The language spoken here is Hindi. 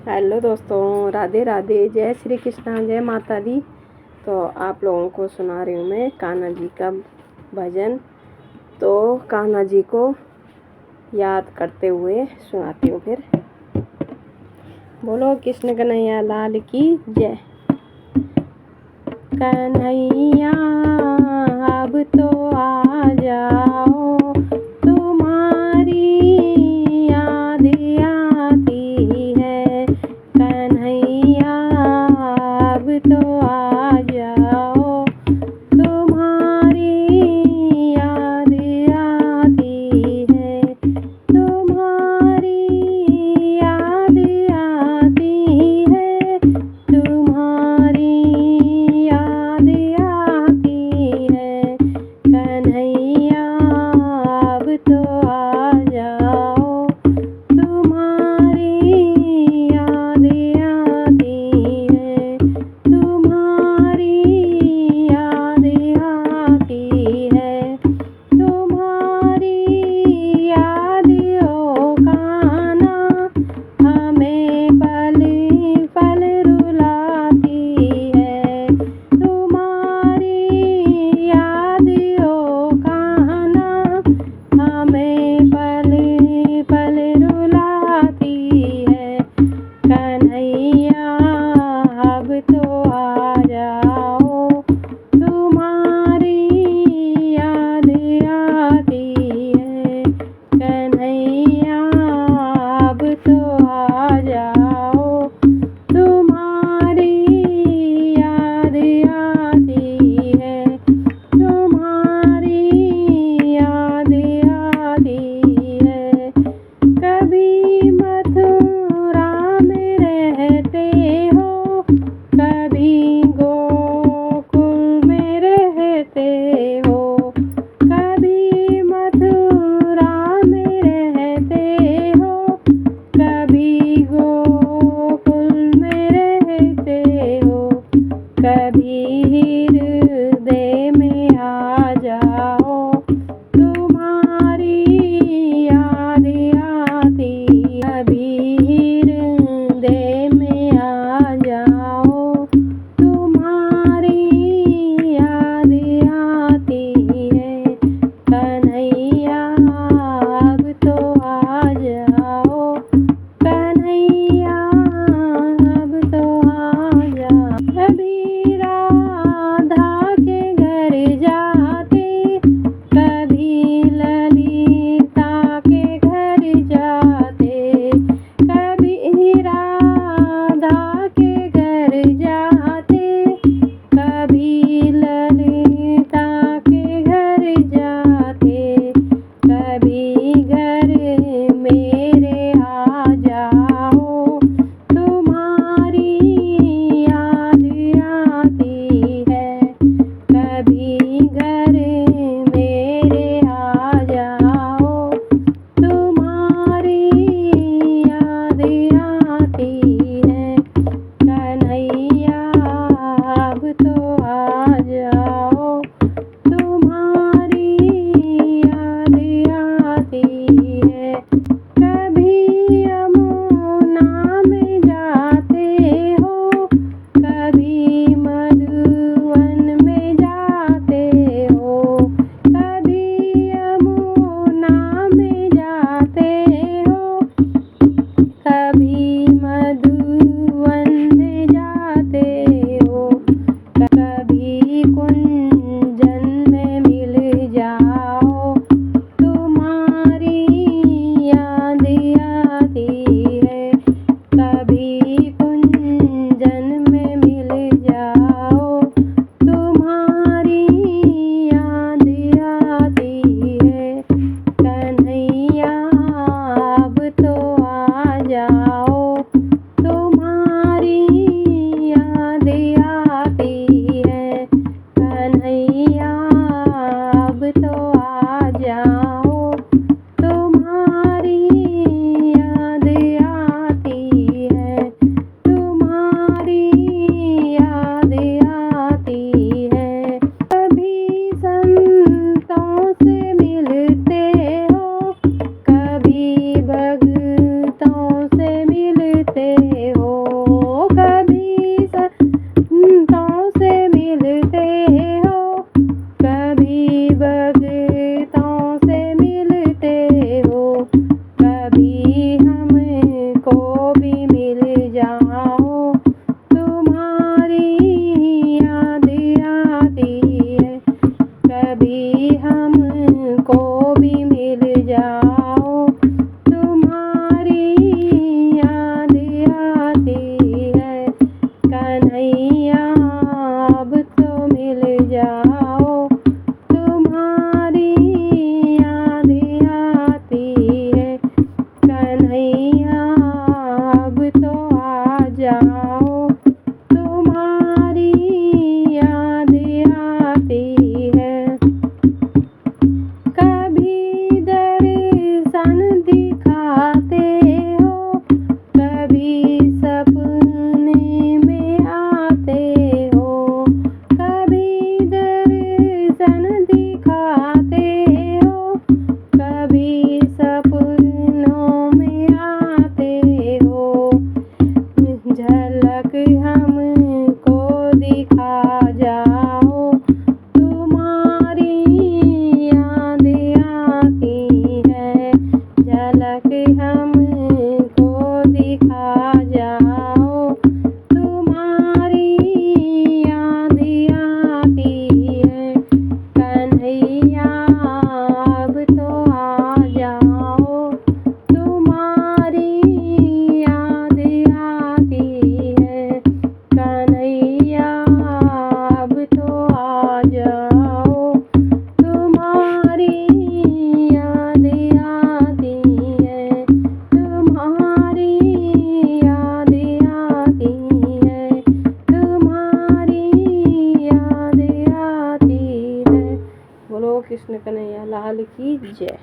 हेलो दोस्तों, राधे राधे, जय श्री कृष्णा, जय माता दी। तो आप लोगों को सुना रही हूँ मैं कान्हा जी का भजन। तो कान्हा जी को याद करते हुए सुनाती हूँ। फिर बोलो कृष्ण कन्हैया लाल की जय। कन्हैया अब तो आ जाओ, तुम्हारी याद आती है। कन्हैया अब तो आ जाओ, तुम्हारी याद आती है। तुम्हारी याद आती है, तुम्हारी याद आती है। कन्हैया अब तो आ जाओ, तुम्हारी याद आती है। तुम्हारी याद आती है। तुम्हारी याद ओ कान्हा हमें पल पल रुलाती है। तुम्हारी याद ओ कान्हा हमें पल पल रुलाती है। कन्हैया अब तो आ जाओ, तुम्हारी याद आती है। कन्हैया अब तो आ जाओ, तुम्हारी याद आती है। तुम्हारी याद आती है। कभी मथुरा में रहते हो, कभी गोकुल में रहते हो। कभी मथुरा में रहते हो, कभी गोकुल में रहते हो। कभी हृदय में आ जाओ, तुम्हारी याद आती। कभी हृदय में आ जाओ, तुम्हारी याद आती है। कन्हैया अब तो आ जाओ, कन्हैया अब तो आ जाओ। कभी राधा के घर जाते, कभी ललिता के घर जाते। कभी राधा के घर जाते, कभी ललिता के घर जाते। कभी घर मेरे आ जाओ, तुम्हारी याद आती है। कभी घर मेरे आ जाओ, तुम्हारी याद आती है। कन्हैया अब तो आ जाओ, तुम्हारी याद आती है। कभी यमुना में जाते हो, कभी मधुवन में जाते हो। कभी यमुना में जाते हो, कभी मधुवन में जाते हो। कभी कुंजन में मिल जाओ, तुम्हारी याद आती है। कभी कुंजन में मिल जाओ, तुम्हारी याद आती है। कन्हैया अब तो आ जाओ, तुम्हारी याद आती है। कन्हैया अब तो आ जाओ, तुम्हारी याद आती है। तुम्हारी याद आती है। कभी संतों से मिलते हो, कभी भक्तों से मिलते आ जाओ, तुम्हारी याद आती है कन्हैया, अब तो आ जाओ, तुम्हारी याद आती है कन्हैया, अब तो आ जाओ, तुम्हारी याद आती है, तुम्हारी याद आती है, तुम्हारी याद आती है। बोलो कृष्ण कन्हैया लाल की जय।